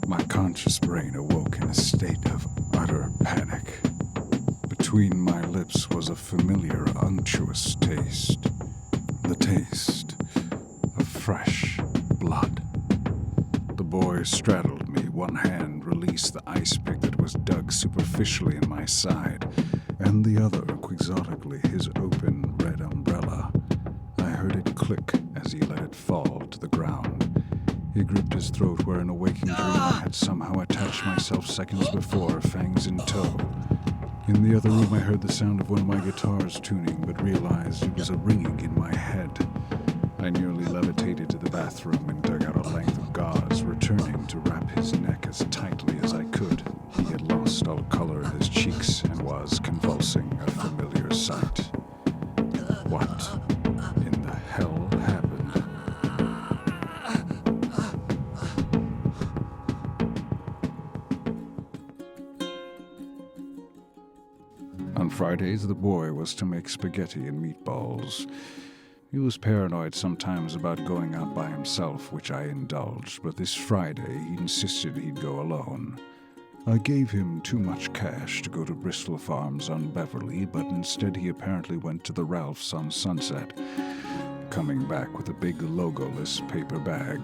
My conscious brain awoke in a state of utter panic. Between my lips was a familiar, unctuous taste. The taste of fresh blood. The boy straddled me. One hand released the ice pick that was dug superficially in my side, and the other, quixotically, his open red umbrella. I heard it click as he let it fall to the ground. He gripped his throat where in a waking dream I had somehow attached myself seconds before, fangs in tow. In the other room I heard the sound of one of my guitars tuning, but realized it was a ringing in my head. I nearly levitated to the bathroom and dug out a length of gauze, returning to wrap his neck as tightly as I could. He had lost all color in his cheeks and was convulsing, a familiar sight. What in the hell happened? On Fridays, the boy was to make spaghetti and meatballs. He was paranoid sometimes about going out by himself, which I indulged, but this Friday he insisted he'd go alone. I gave him too much cash to go to Bristol Farms on Beverly, but instead he apparently went to the Ralphs on Sunset, coming back with a big logoless paper bag.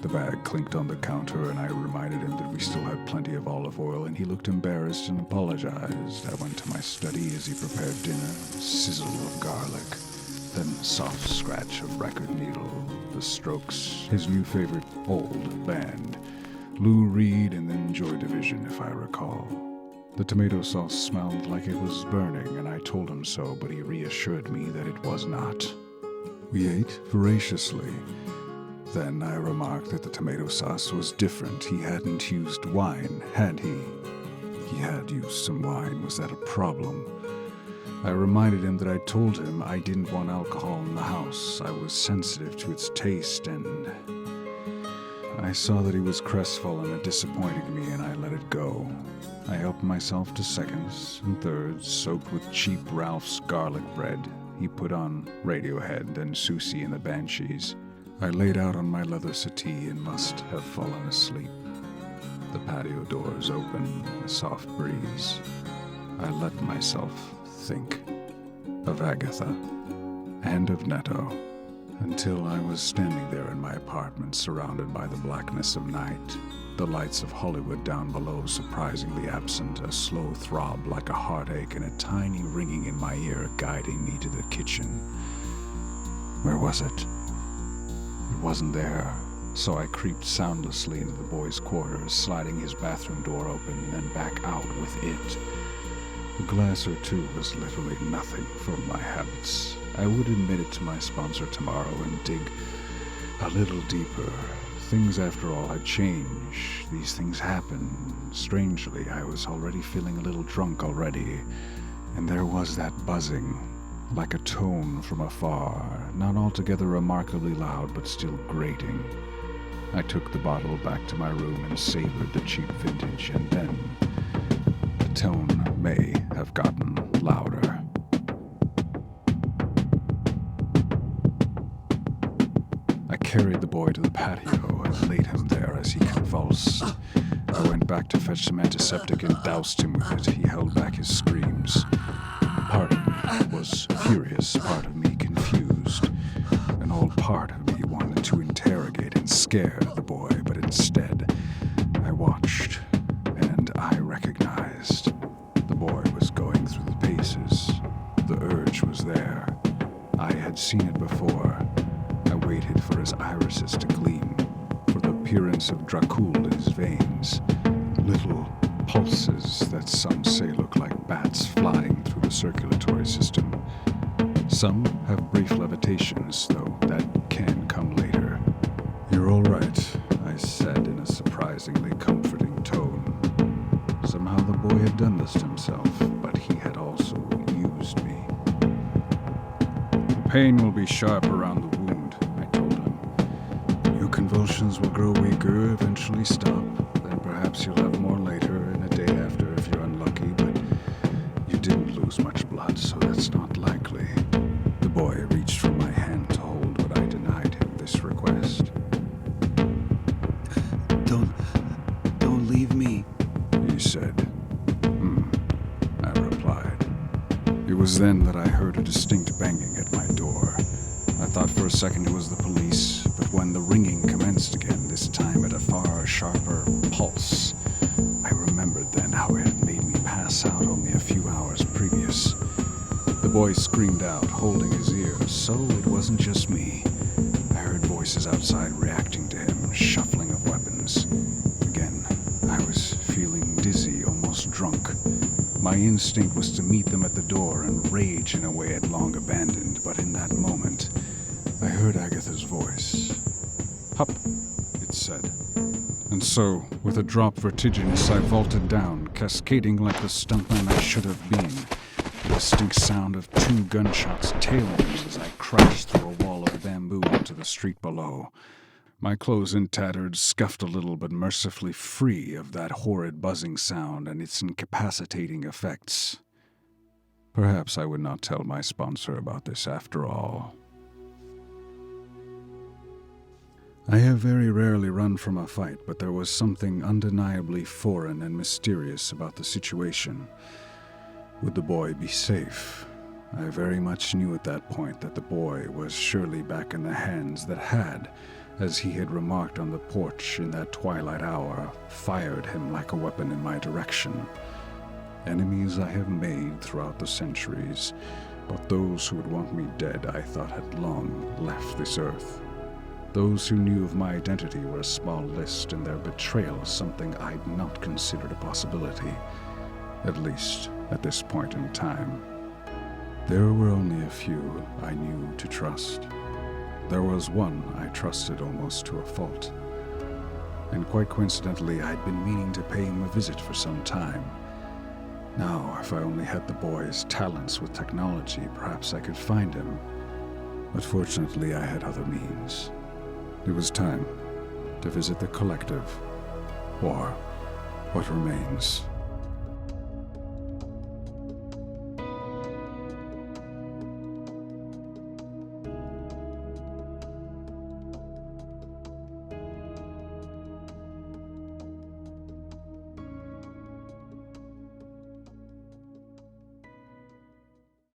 The bag clinked on the counter, and I reminded him that we still had plenty of olive oil, and he looked embarrassed and apologized. I went to my study as he prepared dinner, sizzle of garlic, then soft scratch of record needle, the Strokes, his new favorite old band, Lou Reed, and then Joy Division, if I recall. The tomato sauce smelled like it was burning, and I told him so, but he reassured me that it was not. We ate voraciously. Then I remarked that the tomato sauce was different. He hadn't used wine, had he? He had used some wine. Was that a problem? I reminded him that I'd told him I didn't want alcohol in the house. I was sensitive to its taste, and I saw that he was crestfallen and disappointed me, and I let it go. I helped myself to seconds and thirds, soaked with cheap Ralph's garlic bread. He put on Radiohead and Susie and the Banshees. I laid out on my leather settee and must have fallen asleep. The patio doors open, a soft breeze. I let myself think of Agatha and of Netto until I was standing there in my apartment, surrounded by the blackness of night, the lights of Hollywood down below surprisingly absent, a slow throb like a heartache, and a tiny ringing in my ear guiding me to the kitchen. Where was it? It wasn't there, so I creeped soundlessly into the boy's quarters, sliding his bathroom door open and back out with it. A glass or two was literally nothing for my habits. I would admit it to my sponsor tomorrow and dig a little deeper. Things, after all, had changed. These things happen. Strangely, I was already feeling a little drunk already, and there was that buzzing, like a tone from afar, not altogether remarkably loud, but still grating. I took the bottle back to my room and savored the cheap vintage, and then the tone may have gotten louder. I carried the boy to the patio and laid him there as he convulsed. I went back to fetch some antiseptic and doused him with it. He held back his screams. Part of me was furious, part of me confused. An old part of me wanted to interrogate and scare the boy, but instead I watched, and I recognized. The boy was going through the paces. The urge was there. I had seen it before. I waited for his irises to gleam, for the appearance of Dracul in his veins. Little pulses that some say look like bats flying through the circulatory system. Some have brief levitations, though that can come later. "You're all right," I said in a surprisingly comforting tone. Somehow the boy had done this to himself, but he had also used me. "The pain will be sharp around the wound," I told him. "Your convulsions will grow weaker, eventually stop. Then perhaps you'll have more later, and a day after if you're unlucky, but you didn't lose much blood, so that's not likely." The boy reached for my hand to hold, but I denied him this request. was then that I heard a distinct banging at my door. I thought for a second it was the police, but when the ringing commenced again, this time at a far sharper pulse, I remembered then how it had made me pass out only a few hours previous. The boy screamed out, holding his ears, so it wasn't just me. I heard voices outside reacting to him, shuffling of weapons. Again, I was feeling dizzy, almost drunk. My instinct was to meet them at the door and rage in a way I'd long abandoned, but in that moment, I heard Agatha's voice. "Hup," it said. And so, with a drop vertiginous, I vaulted down, cascading like the stuntman I should have been. The distinct sound of 2 gunshots tailing me as I crashed through a wall of bamboo into the street below. My clothes in tatters, scuffed a little but mercifully free of that horrid buzzing sound and its incapacitating effects. Perhaps I would not tell my sponsor about this after all. I have very rarely run from a fight, but there was something undeniably foreign and mysterious about the situation. Would the boy be safe? I very much knew at that point that the boy was surely back in the hands that had, as he had remarked on the porch in that twilight hour, fired him like a weapon in my direction. Enemies I have made throughout the centuries, but those who would want me dead I thought had long left this earth. Those who knew of my identity were a small list, and their betrayal something I'd not considered a possibility, at least at this point in time. There were only a few I knew to trust. There was one I trusted almost to a fault. And quite coincidentally, I'd been meaning to pay him a visit for some time. Now, if I only had the boy's talents with technology, perhaps I could find him. But fortunately, I had other means. It was time to visit the collective, or what remains.